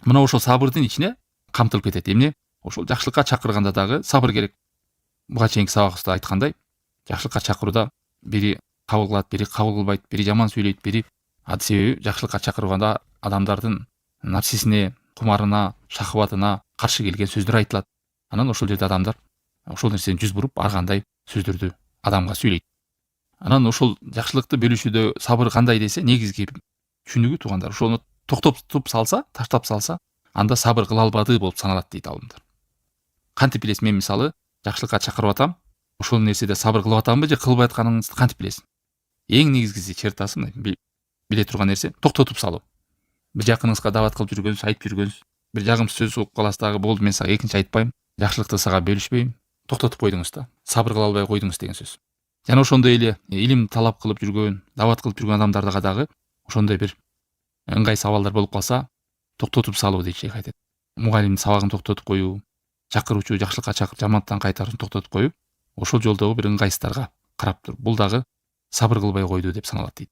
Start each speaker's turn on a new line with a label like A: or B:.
A: мына ошол сабырдын ичине камтылып кетет. Эмне? Ошол жакшылыкка чакырганда дагы сабыр керек. Буга чейинки сабагыбызда айткандай, жакшылыкка чакырууда бири кабыл кылат, бири кабыл кылбайт, бири жаман сүйлөйт, бири себеби жакшылыкка чакырганда адамдардын напсисине, кумарына, шахватына каршы келген сөздөр айтылат. Анан ошол жерде адамдар ошол нерсени жүз буруп ар кандай сөздөрдү адамга сүйлөйт. Анан ошол жакшылыкты бөлүшүүдө сабыр кандай десе, негизги түшүнүгү туугандар ошону токтотуп салса, таштап салса, анда сабыр кыла албады болуп саналат дейт алымдар. Кантип билесиз? Мен мисалы жакшылыкка чакырып атам, ошол нерседе сабыр кылып атамбы же кылбай атканыңызды кантип билесиз? Эң негизгиси чертасы биле турган нерсе токтотуп салуу. Бир жакыныңызга дават кылып жүргөнсүз, айтып жүргөнсүз, бир жагымсыз сөз угуп каласыз дагы, болду мен сага экинчи айтпайм, жакшылыкты сага бөлүшпөйм, токтотуп койдуңуз да. Сабыр кыла албай койдуңуз деген сөз. Жана ошондой эле илим талап кылып жүргөн, дават кылып жүргөн адамдарга дагы ошондой бир ыңгай сабалдар болуп калса, токтотуп салуу дейт шейх айтат. Мугалимдин сабагын токтотуп коюу, чакыруучу жакшылыкка чакырып жамандыктан кайтаруун токтотуп коюп, ошол жолдогу бир ыңгайсыздарга карап туруп, бул дагы сабыр кылбай койду деп саналат дейт.